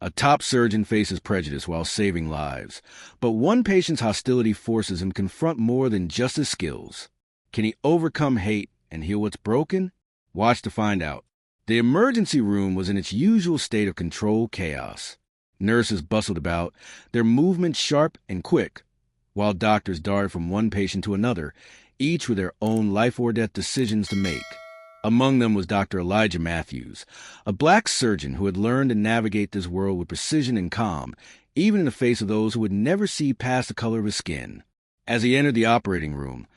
A top surgeon faces prejudice while saving lives, but one patient's hostility forces him to confront more than just his skills. Can he overcome hate and heal what's broken? Watch to find out. The emergency room was in its usual state of controlled chaos. Nurses bustled about, their movements sharp and quick, while doctors darted from one patient to another, each with their own life-or-death decisions to make. Among them was Dr. Elijah Matthews, a black surgeon who had learned to navigate this world with precision and calm, even in the face of those who would never see past the color of his skin. As he entered the operating room,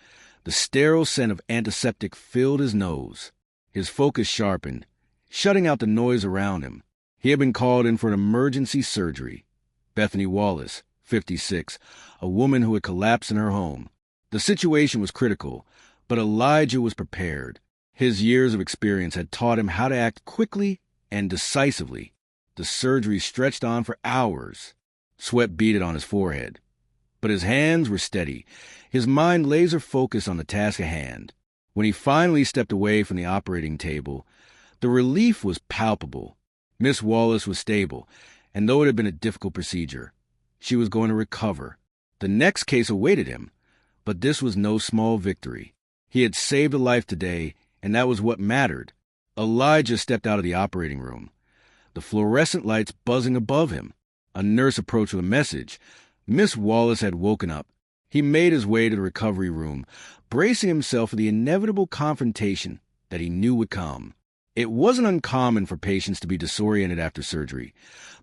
the sterile scent of antiseptic filled his nose. His focus sharpened, shutting out the noise around him. He had been called in for an emergency surgery. Bethany Wallace, 56, a woman who had collapsed in her home. The situation was critical, but Elijah was prepared. His years of experience had taught him how to act quickly and decisively. The surgery stretched on for hours. Sweat beaded on his forehead. But his hands were steady, his mind laser-focused on the task at hand. When he finally stepped away from the operating table, the relief was palpable. Miss Wallace was stable, and though it had been a difficult procedure, she was going to recover. The next case awaited him, but this was no small victory. He had saved a life today, and that was what mattered. Elijah stepped out of the operating room, the fluorescent lights buzzing above him. A nurse approached with a message. Miss Wallace had woken up. He made his way to the recovery room, bracing himself for the inevitable confrontation that he knew would come. It wasn't uncommon for patients to be disoriented after surgery,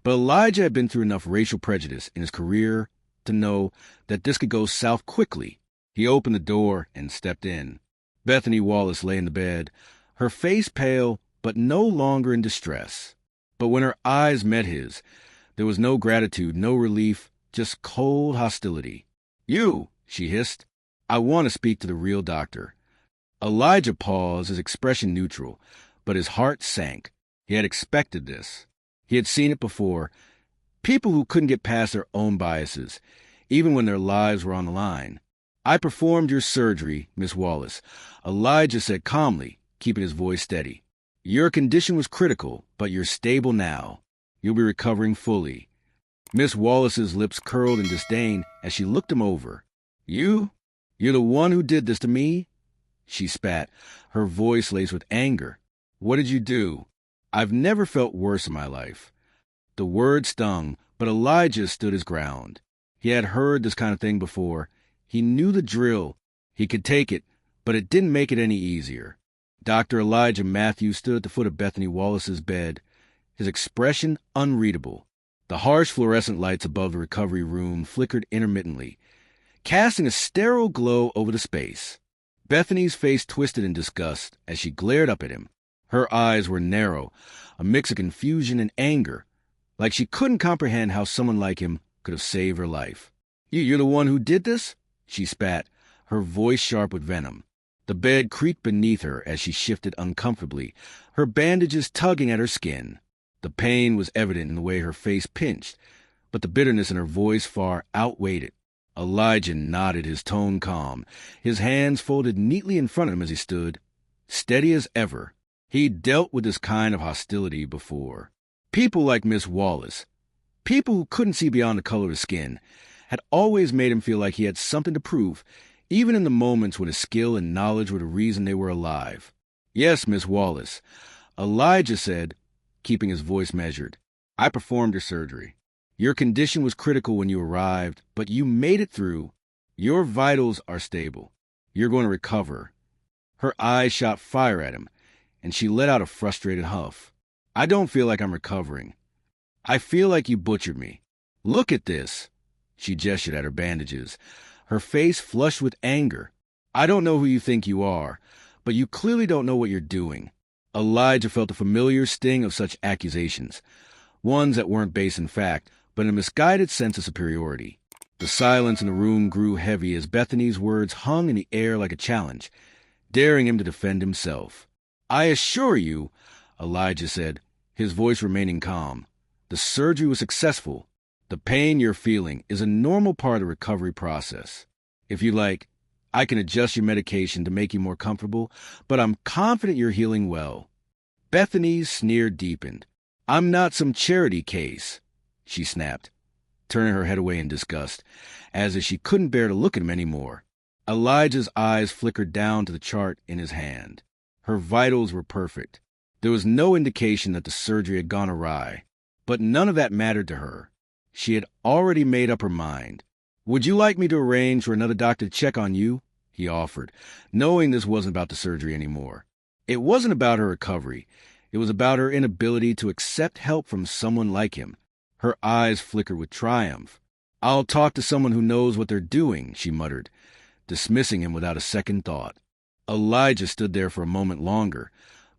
but Elijah had been through enough racial prejudice in his career to know that this could go south quickly. He opened the door and stepped in. Bethany Wallace lay in the bed, her face pale but no longer in distress. But when her eyes met his, there was no gratitude, no relief, just cold hostility. "You," she hissed. "I want to speak to the real doctor." Elijah paused, his expression neutral, but his heart sank. He had expected this. He had seen it before. People who couldn't get past their own biases, even when their lives were on the line. "I performed your surgery, Miss Wallace," Elijah said calmly, keeping his voice steady. "Your condition was critical, but you're stable now. You'll be recovering fully." Miss Wallace's lips curled in disdain as she looked him over. "You're the one who did this to me?" She spat, her voice laced with anger. "What did you do?" "I've never felt worse in my life." The word stung, but Elijah stood his ground. He had heard this kind of thing before. He knew the drill. He could take it, but it didn't make it any easier. Dr. Elijah Matthews stood at the foot of Bethany Wallace's bed, his expression unreadable. The harsh fluorescent lights above the recovery room flickered intermittently, casting a sterile glow over the space. Bethany's face twisted in disgust as she glared up at him. Her eyes were narrow, a mix of confusion and anger, like she couldn't comprehend how someone like him could have saved her life. "You're the one who did this?" She spat, her voice sharp with venom. The bed creaked beneath her as she shifted uncomfortably, her bandages tugging at her skin. The pain was evident in the way her face pinched, but the bitterness in her voice far outweighed it. Elijah nodded, his tone calm, his hands folded neatly in front of him as he stood, steady as ever. He'd dealt with this kind of hostility before. People like Miss Wallace, people who couldn't see beyond the color of his skin, had always made him feel like he had something to prove, even in the moments when his skill and knowledge were the reason they were alive. "Yes, Miss Wallace," Elijah said, keeping his voice measured. "I performed your surgery. Your condition was critical when you arrived, but you made it through. Your vitals are stable. You're going to recover." Her eyes shot fire at him, and she let out a frustrated huff. "I don't feel like I'm recovering. I feel like you butchered me. Look at this." She gestured at her bandages, her face flushed with anger. "I don't know who you think you are, but you clearly don't know what you're doing." Elijah felt the familiar sting of such accusations, ones that weren't based in fact, but in a misguided sense of superiority. The silence in the room grew heavy as Bethany's words hung in the air like a challenge, daring him to defend himself. "I assure you," Elijah said, his voice remaining calm, "the surgery was successful. The pain you're feeling is a normal part of the recovery process. If you like, I can adjust your medication to make you more comfortable, but I'm confident you're healing well." Bethany's sneer deepened. "I'm not some charity case." she snapped, turning her head away in disgust, as if she couldn't bear to look at him anymore. Elijah's eyes flickered down to the chart in his hand. Her vitals were perfect. There was no indication that the surgery had gone awry, but none of that mattered to her. She had already made up her mind. "Would you like me to arrange for another doctor to check on you?" he offered, knowing this wasn't about the surgery anymore. It wasn't about her recovery. It was about her inability to accept help from someone like him. Her eyes flickered with triumph. "I'll talk to someone who knows what they're doing," she muttered, dismissing him without a second thought. Elijah stood there for a moment longer,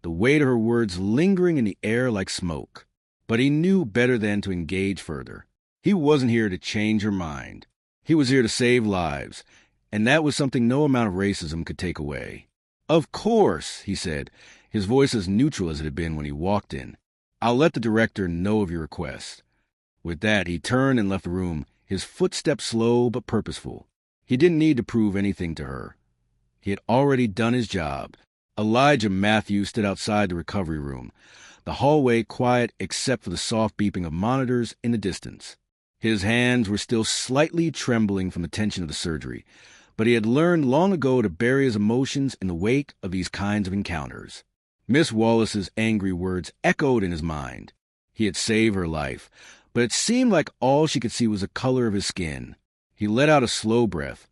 the weight of her words lingering in the air like smoke. But he knew better than to engage further. He wasn't here to change her mind. He was here to save lives, and that was something no amount of racism could take away. "Of course," he said, his voice as neutral as it had been when he walked in. "I'll let the director know of your request." With that, he turned and left the room, his footsteps slow but purposeful. He didn't need to prove anything to her. He had already done his job. Elijah Matthews stood outside the recovery room, the hallway quiet except for the soft beeping of monitors in the distance. His hands were still slightly trembling from the tension of the surgery, but he had learned long ago to bury his emotions in the wake of these kinds of encounters. Miss Wallace's angry words echoed in his mind. He had saved her life, but it seemed like all she could see was the color of his skin. He let out a slow breath,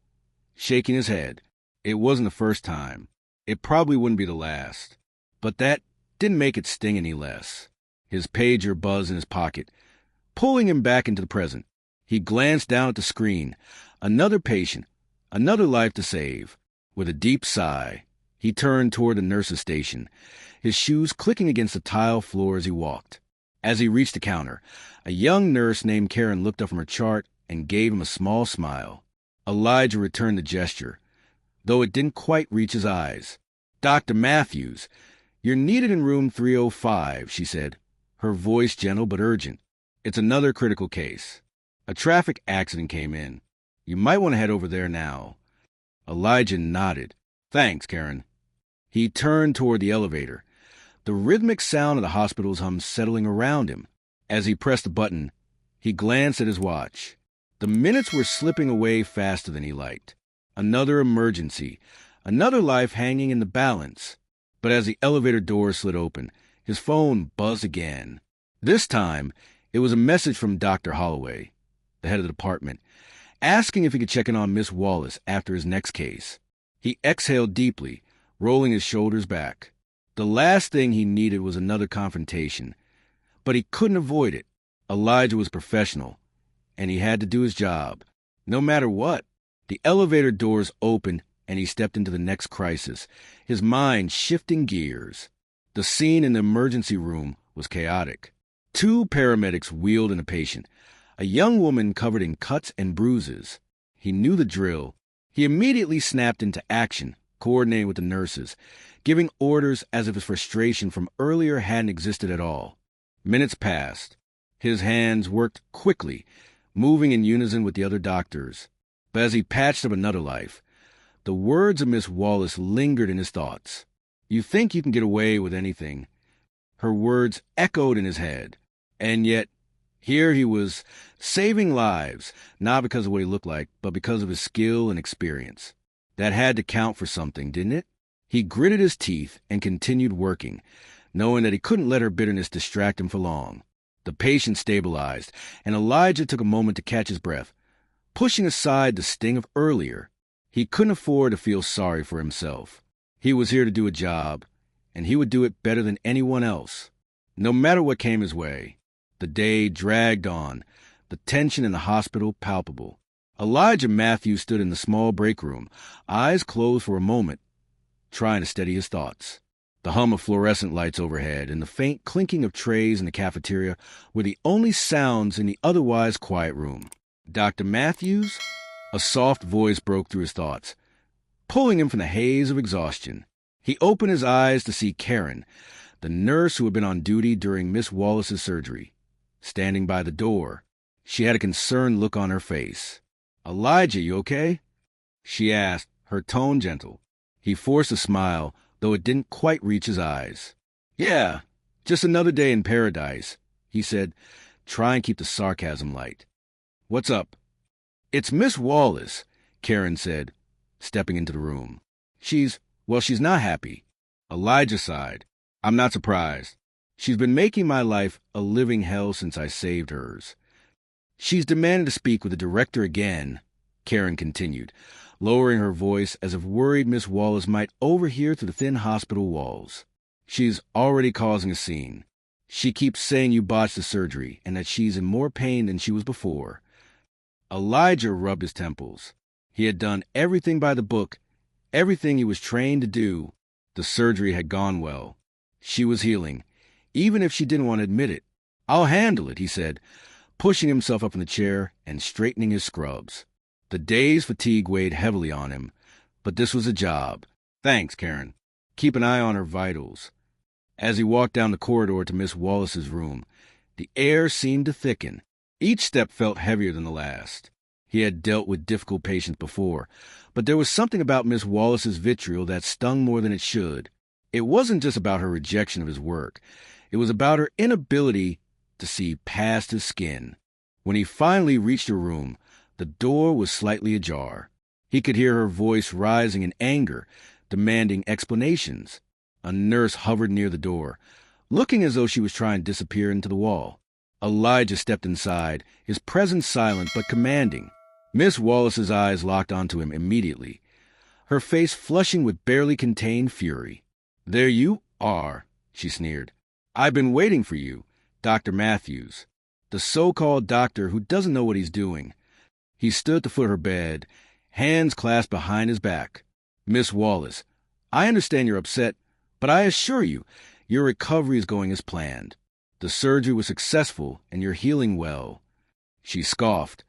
shaking his head. It wasn't the first time. It probably wouldn't be the last. But that didn't make it sting any less. His pager buzzed in his pocket, pulling him back into the present. He glanced down at the screen. Another patient, another life to save. With a deep sigh, he turned toward the nurse's station, his shoes clicking against the tile floor as he walked. As he reached the counter, a young nurse named Karen looked up from her chart and gave him a small smile. Elijah returned the gesture, though it didn't quite reach his eyes. "Dr. Matthews, you're needed in room 305, she said, her voice gentle but urgent. "It's another critical case. A traffic accident came in. You might want to head over there now." Elijah nodded. "Thanks, Karen." He turned toward the elevator, the rhythmic sound of the hospital's hum settling around him. As he pressed the button, he glanced at his watch. The minutes were slipping away faster than he liked. Another emergency, another life hanging in the balance. But as the elevator door slid open, his phone buzzed again. This time, it was a message from Dr. Holloway, the head of the department, asking if he could check in on Miss Wallace after his next case. He exhaled deeply, rolling his shoulders back. The last thing he needed was another confrontation, but he couldn't avoid it. Elijah was professional, and he had to do his job, no matter what. The elevator doors opened, and he stepped into the next crisis, his mind shifting gears. The scene in the emergency room was chaotic. 2 paramedics wheeled in a patient, a young woman covered in cuts and bruises. He knew the drill. He immediately snapped into action, coordinating with the nurses, giving orders as if his frustration from earlier hadn't existed at all. Minutes passed. His hands worked quickly, moving in unison with the other doctors. But as he patched up another life, the words of Miss Wallace lingered in his thoughts. "You think you can get away with anything." Her words echoed in his head. And yet, here he was, saving lives, not because of what he looked like, but because of his skill and experience. That had to count for something, didn't it? He gritted his teeth and continued working, knowing that he couldn't let her bitterness distract him for long. The patient stabilized, and Elijah took a moment to catch his breath, pushing aside the sting of earlier. He couldn't afford to feel sorry for himself. He was here to do a job, and he would do it better than anyone else, no matter what came his way. The day dragged on, the tension in the hospital palpable. Elijah Matthews stood in the small break room, eyes closed for a moment, trying to steady his thoughts. The hum of fluorescent lights overhead and the faint clinking of trays in the cafeteria were the only sounds in the otherwise quiet room. "Dr. Matthews?" A soft voice broke through his thoughts, pulling him from the haze of exhaustion. He opened his eyes to see Karen, the nurse who had been on duty during Miss Wallace's surgery, standing by the door. She had a concerned look on her face. "Elijah, you okay?" she asked, her tone gentle. He forced a smile, though it didn't quite reach his eyes. "Yeah, just another day in paradise," he said, try and keep the sarcasm light. "What's up?" "It's Miss Wallace," Karen said, stepping into the room. She's not happy." Elijah sighed. "I'm not surprised. She's been making my life a living hell since I saved hers." "She's demanded to speak with the director again," Karen continued, lowering her voice as if worried Miss Wallace might overhear through the thin hospital walls. "She's already causing a scene. She keeps saying you botched the surgery and that she's in more pain than she was before." Elijah rubbed his temples. He had done everything by the book, everything he was trained to do. The surgery had gone well. She was healing, even if she didn't want to admit it. "I'll handle it," he said, pushing himself up in the chair and straightening his scrubs. The day's fatigue weighed heavily on him, but this was a job. "Thanks, Karen. Keep an eye on her vitals." As he walked down the corridor to Miss Wallace's room, the air seemed to thicken. Each step felt heavier than the last. He had dealt with difficult patients before, but there was something about Miss Wallace's vitriol that stung more than it should. It wasn't just about her rejection of his work. It was about her inability to see past his skin. When he finally reached her room, the door was slightly ajar. He could hear her voice rising in anger, demanding explanations. A nurse hovered near the door, looking as though she was trying to disappear into the wall. Elijah stepped inside, his presence silent but commanding. Miss Wallace's eyes locked onto him immediately, her face flushing with barely contained fury. "There you are," she sneered. "I've been waiting for you, Dr. Matthews, the so-called doctor who doesn't know what he's doing." He stood at the foot of her bed, hands clasped behind his back. "Miss Wallace, I understand you're upset, but I assure you, your recovery is going as planned. The surgery was successful, and you're healing well." She scoffed,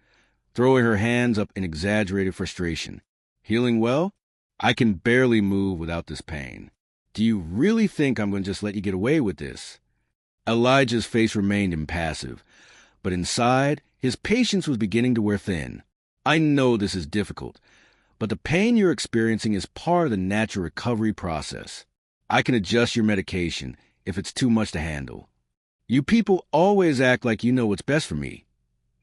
throwing her hands up in exaggerated frustration. "Healing well? I can barely move without this pain. Do you really think I'm going to just let you get away with this?" Elijah's face remained impassive, but inside, his patience was beginning to wear thin. "I know this is difficult, but the pain you're experiencing is part of the natural recovery process. I can adjust your medication if it's too much to handle." "You people always act like you know what's best for me,"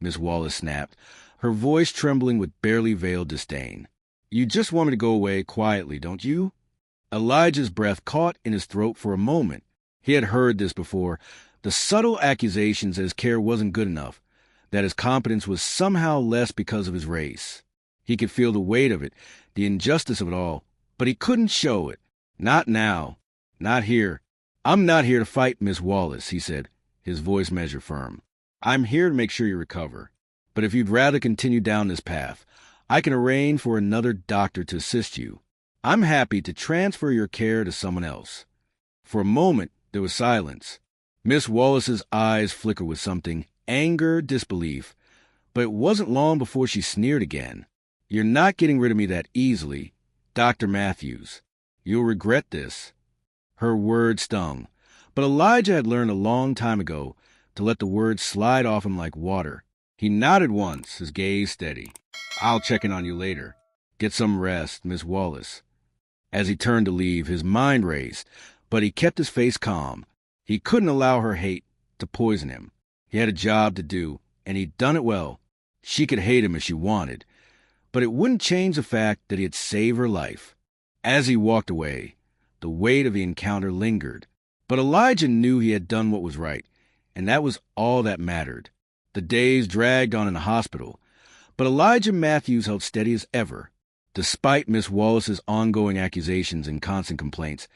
Miss Wallace snapped, her voice trembling with barely veiled disdain. "You just want me to go away quietly, don't you?" Elijah's breath caught in his throat for a moment. He had heard this before, the subtle accusations that his care wasn't good enough, that his competence was somehow less because of his race. He could feel the weight of it, the injustice of it all, but he couldn't show it. "Not now. Not here. I'm not here to fight, Miss Wallace," he said, his voice measured firm. "I'm here to make sure you recover. But if you'd rather continue down this path, I can arrange for another doctor to assist you. I'm happy to transfer your care to someone else." For a moment, there was silence. Miss Wallace's eyes flickered with something, anger, disbelief. But it wasn't long before she sneered again. "You're not getting rid of me that easily, Dr. Matthews. You'll regret this." Her words stung, but Elijah had learned a long time ago to let the words slide off him like water. He nodded once, his gaze steady. "I'll check in on you later. Get some rest, Miss Wallace." As he turned to leave, his mind raced, but he kept his face calm. He couldn't allow her hate to poison him. He had a job to do, and he'd done it well. She could hate him if she wanted, but it wouldn't change the fact that he had saved her life. As he walked away, the weight of the encounter lingered, but Elijah knew he had done what was right, and that was all that mattered. The days dragged on in the hospital, but Elijah Matthews held steady as ever. Despite Miss Wallace's ongoing accusations and constant complaints,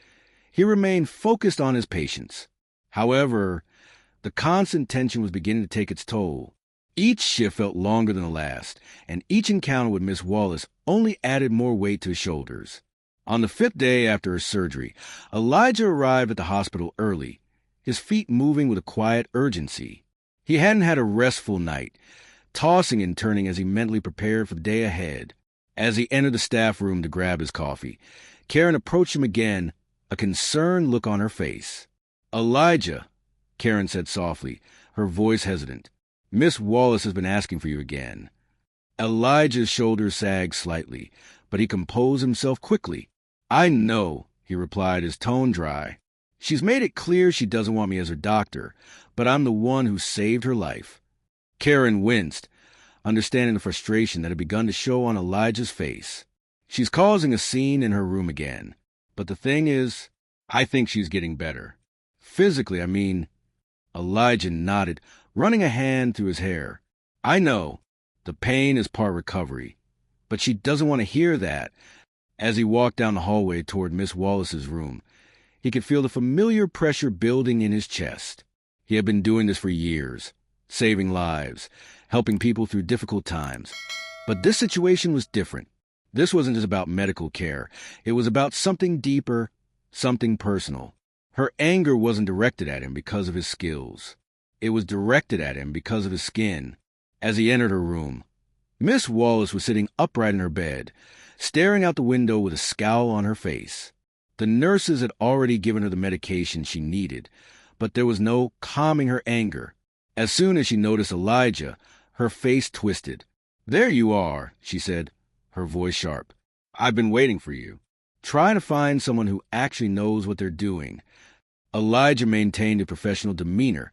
he remained focused on his patients. However, the constant tension was beginning to take its toll. Each shift felt longer than the last, and each encounter with Miss Wallace only added more weight to his shoulders. On the 5th day after her surgery, Elijah arrived at the hospital early, his feet moving with a quiet urgency. He hadn't had a restful night, tossing and turning as he mentally prepared for the day ahead. As he entered the staff room to grab his coffee, Karen approached him again, a concerned look on her face. "Elijah," Karen said softly, her voice hesitant, "Miss Wallace has been asking for you again." Elijah's shoulders sagged slightly, but he composed himself quickly. "I know," he replied, his tone dry. "She's made it clear she doesn't want me as her doctor, but I'm the one who saved her life." Karen winced, understanding the frustration that had begun to show on Elijah's face. "She's causing a scene in her room again. But the thing is, I think she's getting better. Physically, I mean." Elijah nodded, running a hand through his hair. "I know. The pain is part recovery. But she doesn't want to hear that." As he walked down the hallway toward Miss Wallace's room, he could feel the familiar pressure building in his chest. He had been doing this for years, saving lives, helping people through difficult times. But this situation was different. This wasn't just about medical care. It was about something deeper, something personal. Her anger wasn't directed at him because of his skills. It was directed at him because of his skin. As he entered her room, Miss Wallace was sitting upright in her bed, staring out the window with a scowl on her face. The nurses had already given her the medication she needed, but there was no calming her anger. As soon as she noticed Elijah, her face twisted. "There you are," she said, her voice sharp. "I've been waiting for you." Trying to find someone who actually knows what they're doing, Elijah maintained a professional demeanor,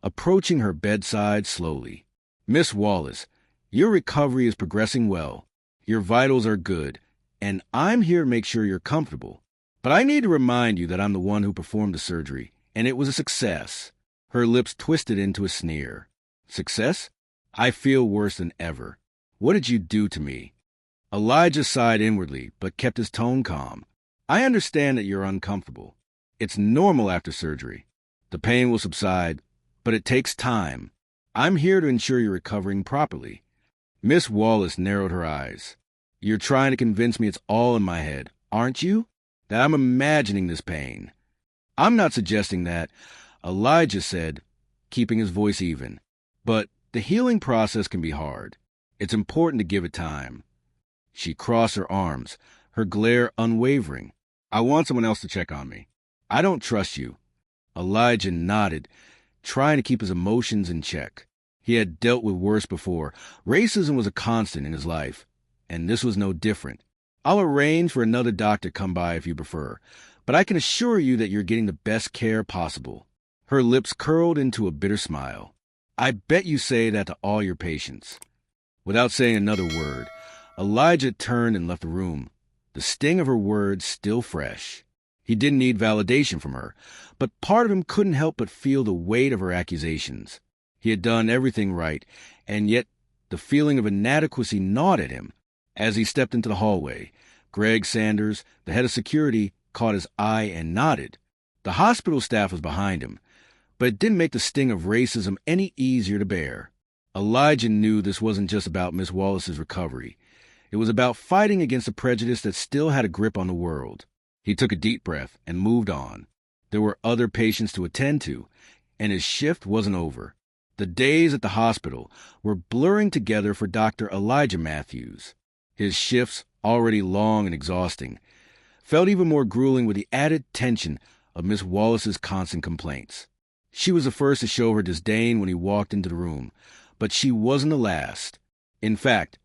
approaching her bedside slowly. "Miss Wallace, your recovery is progressing well. Your vitals are good, and I'm here to make sure you're comfortable. But I need to remind you that I'm the one who performed the surgery, and it was a success." Her lips twisted into a sneer. "Success? I feel worse than ever. What did you do to me?" Elijah sighed inwardly, but kept his tone calm. "I understand that you're uncomfortable. It's normal after surgery. The pain will subside, but it takes time. I'm here to ensure you're recovering properly." Miss Wallace narrowed her eyes. "You're trying to convince me it's all in my head, aren't you? That I'm imagining this pain." "I'm not suggesting that," Elijah said, keeping his voice even. "But the healing process can be hard. It's important to give it time." She crossed her arms, her glare unwavering. "I want someone else to check on me. I don't trust you." Elijah nodded, trying to keep his emotions in check. He had dealt with worse before. Racism was a constant in his life, and this was no different. "I'll arrange for another doctor to come by if you prefer, but I can assure you that you're getting the best care possible." Her lips curled into a bitter smile. "I bet you say that to all your patients." Without saying another word, Elijah turned and left the room, the sting of her words still fresh. He didn't need validation from her, but part of him couldn't help but feel the weight of her accusations. He had done everything right, and yet the feeling of inadequacy gnawed at him. As he stepped into the hallway, Greg Sanders, the head of security, caught his eye and nodded. The hospital staff was behind him, but it didn't make the sting of racism any easier to bear. Elijah knew this wasn't just about Miss Wallace's recovery. It was about fighting against a prejudice that still had a grip on the world. He took a deep breath and moved on. There were other patients to attend to, and his shift wasn't over. The days at the hospital were blurring together for Dr. Elijah Matthews. His shifts, already long and exhausting, felt even more grueling with the added tension of Miss Wallace's constant complaints. She was the first to show her disdain when he walked into the room, but she wasn't the last. In fact,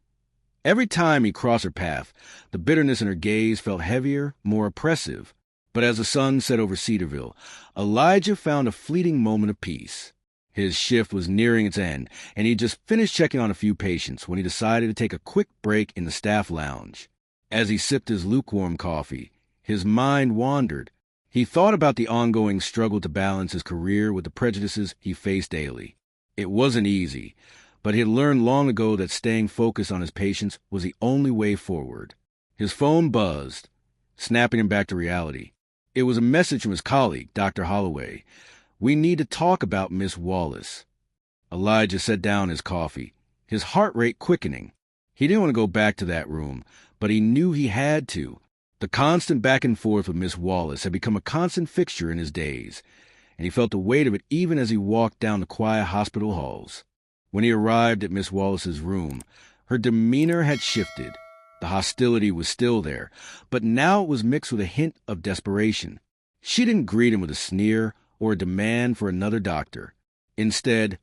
every time he crossed her path, the bitterness in her gaze felt heavier, more oppressive. But as the sun set over Cedarville, Elijah found a fleeting moment of peace. His shift was nearing its end, and he'd just finished checking on a few patients when he decided to take a quick break in the staff lounge. As he sipped his lukewarm coffee, his mind wandered. He thought about the ongoing struggle to balance his career with the prejudices he faced daily. It wasn't easy, but he had learned long ago that staying focused on his patients was the only way forward. His phone buzzed, snapping him back to reality. It was a message from his colleague, Dr. Holloway. "We need to talk about Miss Wallace." Elijah set down his coffee, his heart rate quickening. He didn't want to go back to that room, but he knew he had to. The constant back and forth with Miss Wallace had become a constant fixture in his days, and he felt the weight of it even as he walked down the quiet hospital halls. When he arrived at Miss Wallace's room, her demeanor had shifted. The hostility was still there, but now it was mixed with a hint of desperation. She didn't greet him with a sneer or a demand for another doctor. Instead,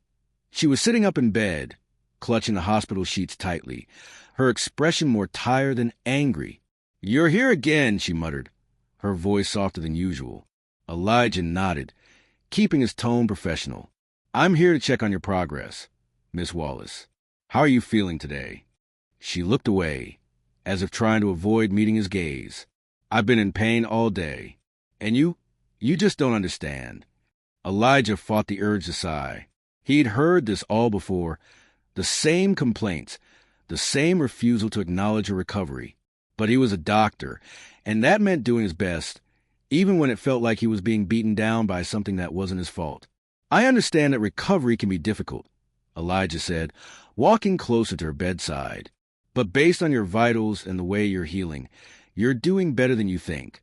she was sitting up in bed, clutching the hospital sheets tightly, her expression more tired than angry. "You're here again," she muttered, her voice softer than usual. Elijah nodded, keeping his tone professional. I'm here to check on your progress, Miss Wallace. How are you feeling today? She looked away, as if trying to avoid meeting his gaze. I've been in pain all day. And you just don't understand. Elijah fought the urge to sigh. He'd heard this all before, the same complaints, the same refusal to acknowledge her recovery. But he was a doctor, and that meant doing his best, even when it felt like he was being beaten down by something that wasn't his fault. I understand that recovery can be difficult, Elijah said, walking closer to her bedside. But based on your vitals and the way you're healing, you're doing better than you think.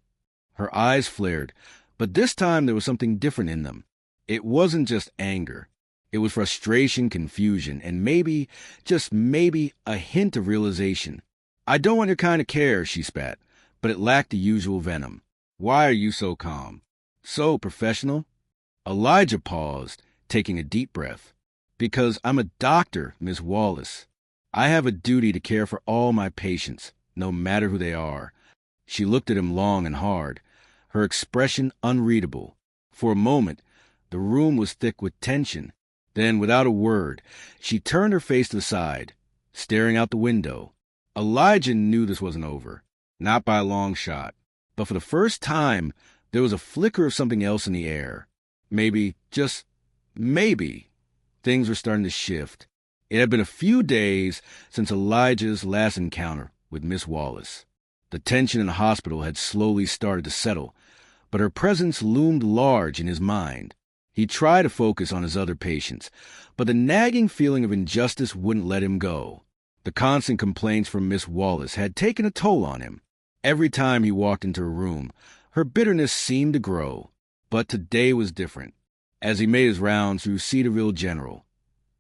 Her eyes flared, but this time there was something different in them. It wasn't just anger. It was frustration, confusion, and maybe, just maybe, a hint of realization. I don't want your kind of care, she spat, but it lacked the usual venom. Why are you so calm? So professional? Elijah paused, taking a deep breath. Because I'm a doctor, Miss Wallace. I have a duty to care for all my patients, no matter who they are. She looked at him long and hard, her expression unreadable. For a moment, the room was thick with tension. Then, without a word, she turned her face to the side, staring out the window. Elijah knew this wasn't over, not by a long shot. But for the first time, there was a flicker of something else in the air. Maybe, just maybe, things were starting to shift. It had been a few days since Elijah's last encounter with Miss Wallace. The tension in the hospital had slowly started to settle, but her presence loomed large in his mind. He tried to focus on his other patients, but the nagging feeling of injustice wouldn't let him go. The constant complaints from Miss Wallace had taken a toll on him. Every time he walked into her room, her bitterness seemed to grow. But today was different. As he made his rounds through Cedarville General,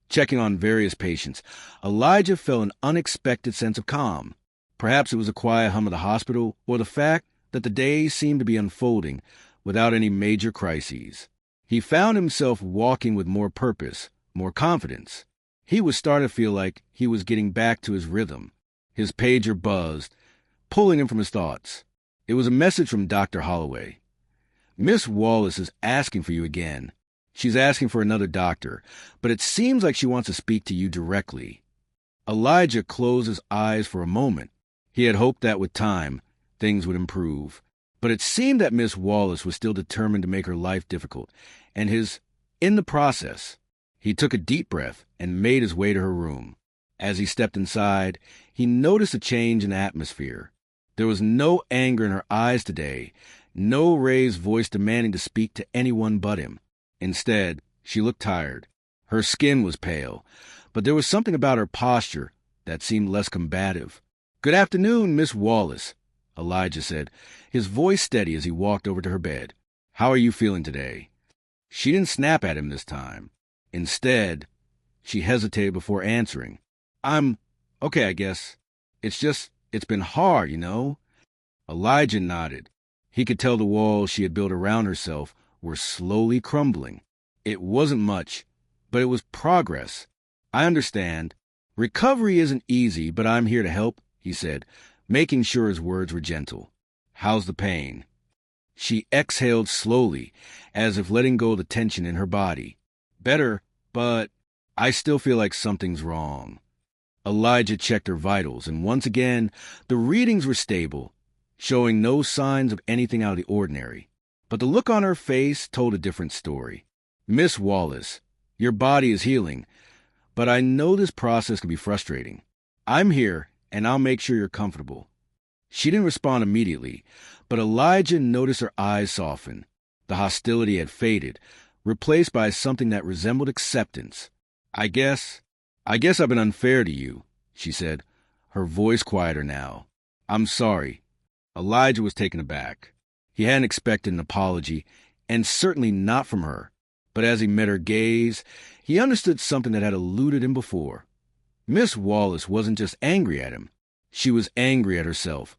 checking on various patients, Elijah felt an unexpected sense of calm. Perhaps it was the quiet hum of the hospital, or the fact that the days seemed to be unfolding without any major crises. He found himself walking with more purpose, more confidence. He was starting to feel like he was getting back to his rhythm. His pager buzzed, pulling him from his thoughts. It was a message from Dr. Holloway. Miss Wallace is asking for you again. She's asking for another doctor, but it seems like she wants to speak to you directly. Elijah closed his eyes for a moment. He had hoped that with time, things would improve. But it seemed that Miss Wallace was still determined to make her life difficult, and in the process, he took a deep breath and made his way to her room. As he stepped inside, he noticed a change in the atmosphere. There was no anger in her eyes today, no raised voice demanding to speak to anyone but him. Instead, she looked tired. Her skin was pale, but there was something about her posture that seemed less combative. "Good afternoon, Miss Wallace," Elijah said, his voice steady as he walked over to her bed. "How are you feeling today?" She didn't snap at him this time. Instead, she hesitated before answering. "I'm okay, I guess. It's been hard, you know." Elijah nodded. He could tell the walls she had built around herself were slowly crumbling. It wasn't much, but it was progress. "I understand. Recovery isn't easy, but I'm here to help," he said, making sure his words were gentle. "How's the pain?" She exhaled slowly, as if letting go of the tension in her body. "Better, but I still feel like something's wrong." Elijah checked her vitals, and once again, the readings were stable, showing no signs of anything out of the ordinary. But the look on her face told a different story. "Miss Wallace, your body is healing, but I know this process can be frustrating. I'm here, and I'll make sure you're comfortable." She didn't respond immediately, but Elijah noticed her eyes soften. The hostility had faded, replaced by something that resembled acceptance. I guess I've been unfair to you," she said, her voice quieter now. "I'm sorry." Elijah was taken aback. He hadn't expected an apology, and certainly not from her. But as he met her gaze, he understood something that had eluded him before. Miss Wallace wasn't just angry at him. She was angry at herself,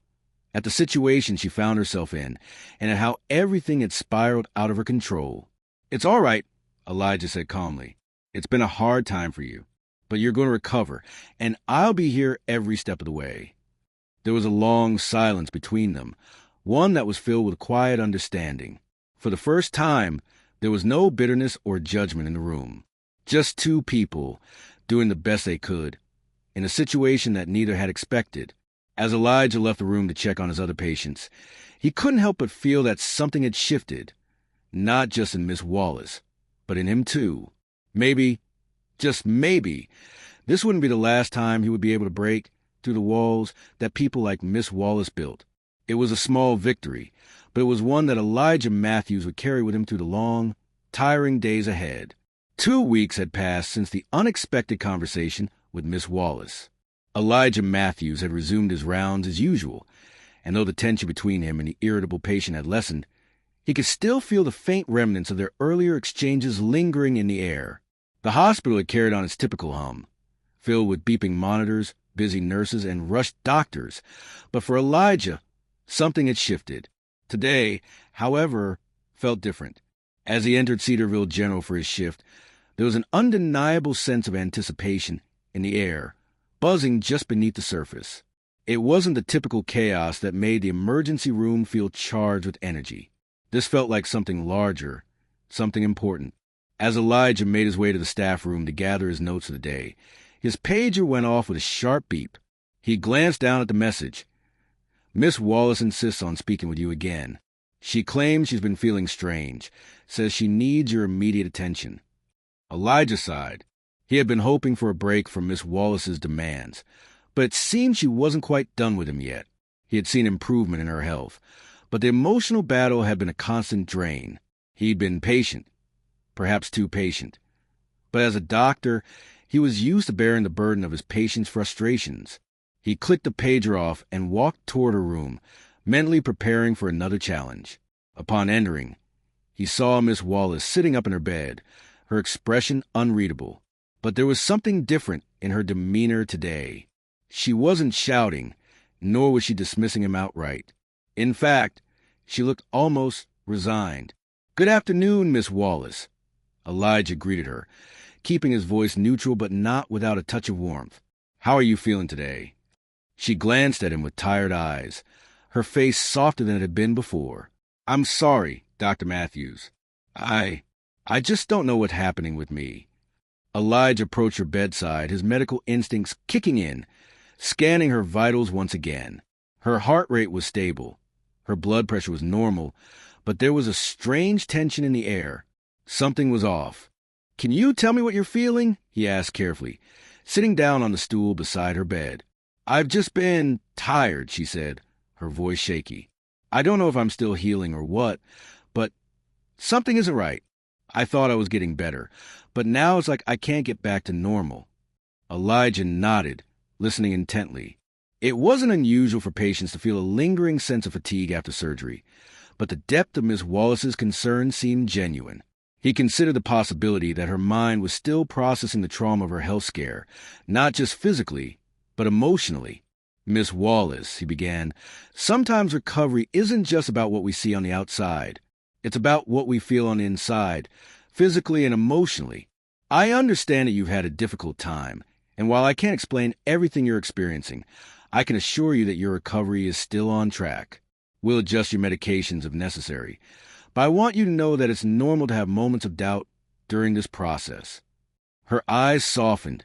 at the situation she found herself in, and at how everything had spiraled out of her control. "It's all right," Elijah said calmly. "It's been a hard time for you, but you're going to recover, and I'll be here every step of the way." There was a long silence between them, one that was filled with quiet understanding. For the first time, there was no bitterness or judgment in the room. Just two people doing the best they could in a situation that neither had expected. As Elijah left the room to check on his other patients, he couldn't help but feel that something had shifted, not just in Miss Wallace, but in him too. Maybe, just maybe, this wouldn't be the last time he would be able to break through the walls that people like Miss Wallace built. It was a small victory, but it was one that Elijah Matthews would carry with him through the long, tiring days ahead. 2 weeks had passed since the unexpected conversation with Miss Wallace. Elijah Matthews had resumed his rounds as usual, and though the tension between him and the irritable patient had lessened, he could still feel the faint remnants of their earlier exchanges lingering in the air. The hospital had carried on its typical hum, filled with beeping monitors, busy nurses, and rushed doctors. But for Elijah, something had shifted. Today, however, felt different. As he entered Cedarville General for his shift, there was an undeniable sense of anticipation in the air, buzzing just beneath the surface. It wasn't the typical chaos that made the emergency room feel charged with energy. This felt like something larger, something important. As Elijah made his way to the staff room to gather his notes of the day, his pager went off with a sharp beep. He glanced down at the message. Miss Wallace insists on speaking with you again. She claims she's been feeling strange, says she needs your immediate attention. Elijah sighed. He had been hoping for a break from Miss Wallace's demands, but it seemed she wasn't quite done with him yet. He had seen improvement in her health, but the emotional battle had been a constant drain. He'd been patient, perhaps too patient. But as a doctor, he was used to bearing the burden of his patients' frustrations. He clicked the pager off and walked toward her room, mentally preparing for another challenge. Upon entering, he saw Miss Wallace sitting up in her bed, her expression unreadable. But there was something different in her demeanor today. She wasn't shouting, nor was she dismissing him outright. In fact, she looked almost resigned. "Good afternoon, Miss Wallace." Elijah greeted her, keeping his voice neutral but not without a touch of warmth. "How are you feeling today?" She glanced at him with tired eyes, her face softer than it had been before. "I'm sorry, Dr. Matthews. I just don't know what's happening with me." Elijah approached her bedside, his medical instincts kicking in, scanning her vitals once again. Her heart rate was stable. Her blood pressure was normal, but there was a strange tension in the air. Something was off. "Can you tell me what you're feeling?" he asked carefully, sitting down on the stool beside her bed. "I've just been tired," she said, her voice shaky. "I don't know if I'm still healing or what, but something isn't right. I thought I was getting better, but now it's like I can't get back to normal." Elijah nodded, listening intently. It wasn't unusual for patients to feel a lingering sense of fatigue after surgery, but the depth of Miss Wallace's concern seemed genuine. He considered the possibility that her mind was still processing the trauma of her health scare, not just physically, but emotionally. "Miss Wallace," he began, "sometimes recovery isn't just about what we see on the outside. It's about what we feel on the inside, physically and emotionally. I understand that you've had a difficult time, and while I can't explain everything you're experiencing, I can assure you that your recovery is still on track. We'll adjust your medications if necessary, but I want you to know that it's normal to have moments of doubt during this process." Her eyes softened,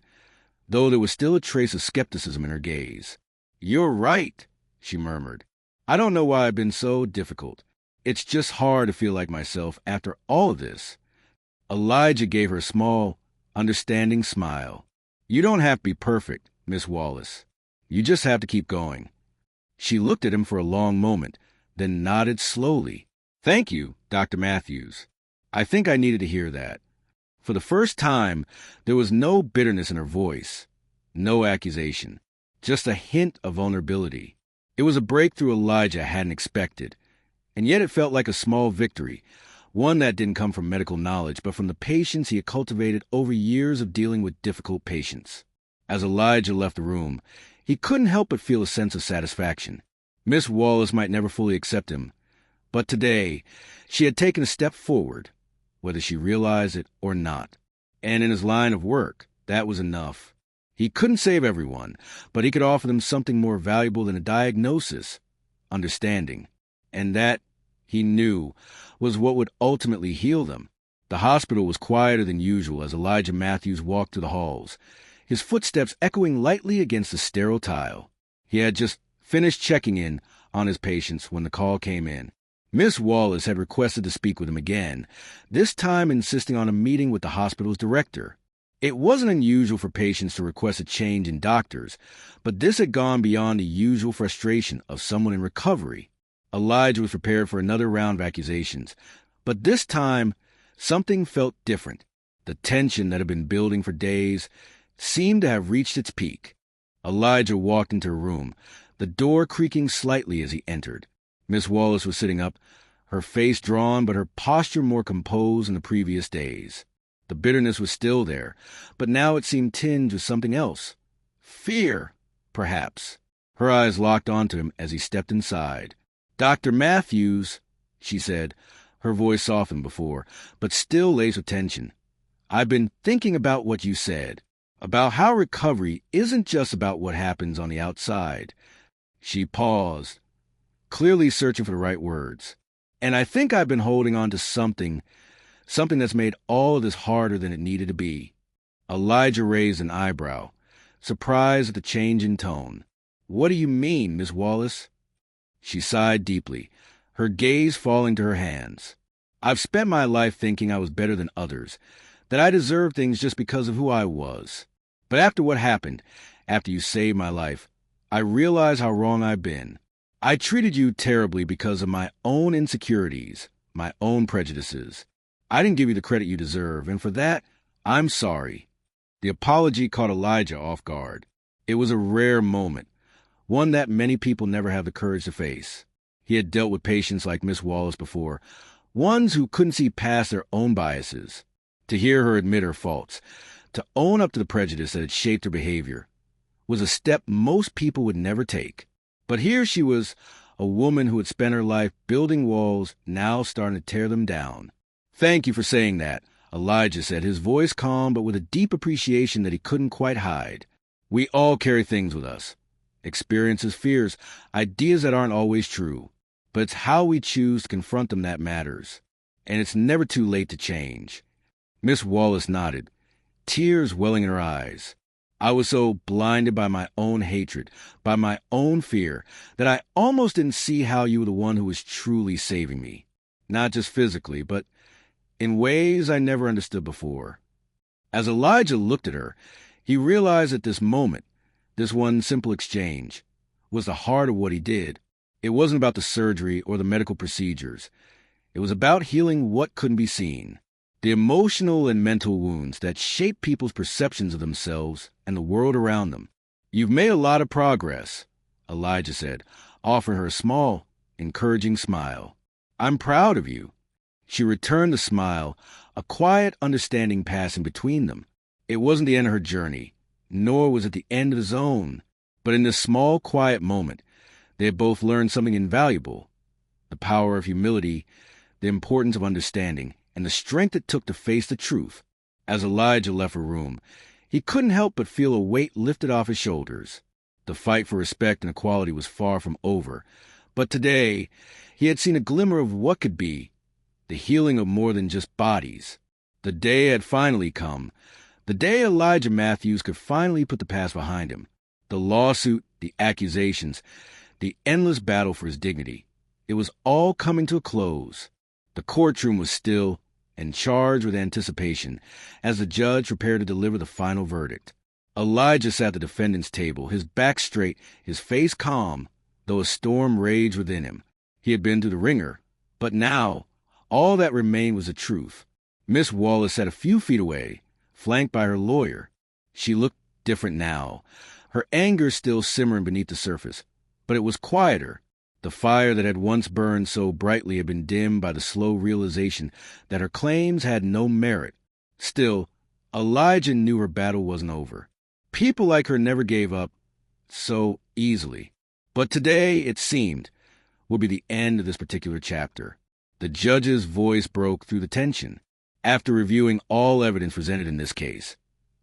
though there was still a trace of skepticism in her gaze. "You're right," she murmured. "I don't know why I've been so difficult. It's just hard to feel like myself after all of this." Elijah gave her a small, understanding smile. "You don't have to be perfect, Miss Wallace. You just have to keep going." She looked at him for a long moment, then nodded slowly. "Thank you, Dr. Matthews. I think I needed to hear that." For the first time, there was no bitterness in her voice, no accusation, just a hint of vulnerability. It was a breakthrough Elijah hadn't expected, and yet it felt like a small victory, one that didn't come from medical knowledge, but from the patience he had cultivated over years of dealing with difficult patients. As Elijah left the room, he couldn't help but feel a sense of satisfaction. Miss Wallace might never fully accept him, but today she had taken a step forward, whether she realized it or not. And in his line of work, that was enough. He couldn't save everyone, but he could offer them something more valuable than a diagnosis, understanding. And that, he knew, was what would ultimately heal them. The hospital was quieter than usual as Elijah Matthews walked through the halls, his footsteps echoing lightly against the sterile tile. He had just finished checking in on his patients when the call came in. Miss Wallace had requested to speak with him again, this time insisting on a meeting with the hospital's director. It wasn't unusual for patients to request a change in doctors, but this had gone beyond the usual frustration of someone in recovery. Elijah was prepared for another round of accusations, but this time, something felt different. The tension that had been building for days seemed to have reached its peak. Elijah walked into her room, the door creaking slightly as he entered. Miss Wallace was sitting up, her face drawn but her posture more composed than the previous days. The bitterness was still there, but now it seemed tinged with something else. Fear, perhaps. Her eyes locked onto him as he stepped inside. "Dr. Matthews," she said, her voice softened before, but still laced with tension. "I've been thinking about what you said, about how recovery isn't just about what happens on the outside." She paused, clearly searching for the right words. "And I think I've been holding on to something that's made all of this harder than it needed to be." Elijah raised an eyebrow, surprised at the change in tone. "What do you mean, Miss Wallace?" She sighed deeply, her gaze falling to her hands. "I've spent my life thinking I was better than others, that I deserved things just because of who I was. But after what happened, after you saved my life, I realized how wrong I've been. I treated you terribly because of my own insecurities, my own prejudices. I didn't give you the credit you deserve, and for that, I'm sorry." The apology caught Elijah off guard. It was a rare moment, one that many people never have the courage to face. He had dealt with patients like Miss Wallace before, ones who couldn't see past their own biases. To hear her admit her faults, to own up to the prejudice that had shaped her behavior, was a step most people would never take. But here she was, a woman who had spent her life building walls, now starting to tear them down. "Thank you for saying that," Elijah said, his voice calm but with a deep appreciation that he couldn't quite hide. "We all carry things with us. Experiences, fears, ideas that aren't always true. But it's how we choose to confront them that matters. And it's never too late to change." Miss Wallace nodded, tears welling in her eyes. "I was so blinded by my own hatred, by my own fear, that I almost didn't see how you were the one who was truly saving me. Not just physically, but in ways I never understood before." As Elijah looked at her, he realized that this moment, this one simple exchange, was the heart of what he did. It wasn't about the surgery or the medical procedures. It was about healing what couldn't be seen. The emotional and mental wounds that shape people's perceptions of themselves and the world around them. "You've made a lot of progress," Elijah said, offering her a small, encouraging smile. "I'm proud of you." She returned the smile, a quiet understanding passing between them. It wasn't the end of her journey, nor was it the end of his own. But in this small, quiet moment, they had both learned something invaluable: the power of humility, the importance of understanding, and the strength it took to face the truth. As Elijah left her room, he couldn't help but feel a weight lifted off his shoulders. The fight for respect and equality was far from over, but today he had seen a glimmer of what could be, the healing of more than just bodies. The day had finally come, the day Elijah Matthews could finally put the past behind him. The lawsuit, the accusations, the endless battle for his dignity. It was all coming to a close. The courtroom was still and charged with anticipation as the judge prepared to deliver the final verdict. Elijah sat at the defendant's table, his back straight, his face calm, though a storm raged within him. He had been through the ringer, but now all that remained was the truth. Miss Wallace sat a few feet away, flanked by her lawyer. She looked different now, her anger still simmering beneath the surface, but it was quieter. The fire that had once burned so brightly had been dimmed by the slow realization that her claims had no merit. Still, Elijah knew her battle wasn't over. People like her never gave up so easily. But today, it seemed, would be the end of this particular chapter. The judge's voice broke through the tension. After reviewing all evidence presented in this case,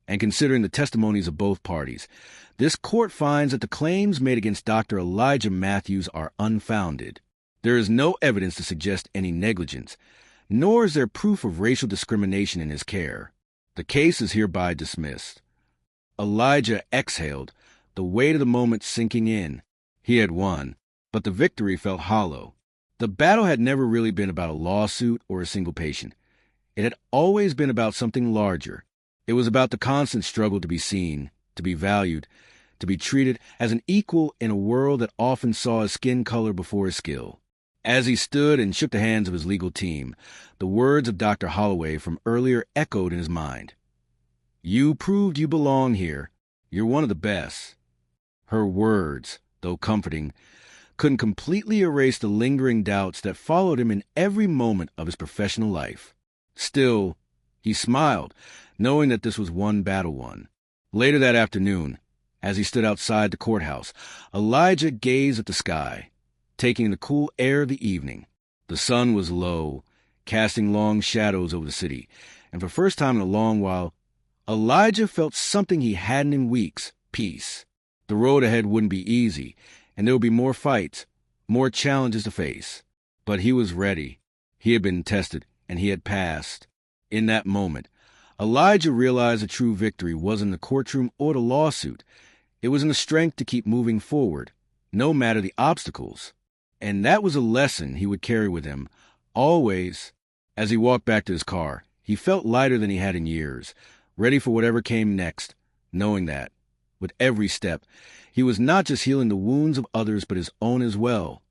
and considering the testimonies of both parties, this court finds that the claims made against Dr. Elijah Matthews are unfounded. There is no evidence to suggest any negligence, nor is there proof of racial discrimination in his care. The case is hereby dismissed. Elijah exhaled, the weight of the moment sinking in. He had won, but the victory felt hollow. The battle had never really been about a lawsuit or a single patient. It had always been about something larger. It was about the constant struggle to be seen, to be valued, to be treated as an equal in a world that often saw his skin color before his skill. As he stood and shook the hands of his legal team, the words of Dr. Holloway from earlier echoed in his mind. "You proved you belong here. You're one of the best." Her words, though comforting, couldn't completely erase the lingering doubts that followed him in every moment of his professional life. Still, he smiled, knowing that this was one battle won. Later that afternoon, as he stood outside the courthouse, Elijah gazed at the sky, taking the cool air of the evening. The sun was low, casting long shadows over the city, and for the first time in a long while, Elijah felt something he hadn't in weeks: peace. The road ahead wouldn't be easy, and there would be more fights, more challenges to face. But he was ready. He had been tested, and he had passed. In that moment, Elijah realized the true victory wasn't in the courtroom or the lawsuit. It was in the strength to keep moving forward, no matter the obstacles. And that was a lesson he would carry with him, always. As he walked back to his car, he felt lighter than he had in years, ready for whatever came next, knowing that, with every step, he was not just healing the wounds of others but his own as well.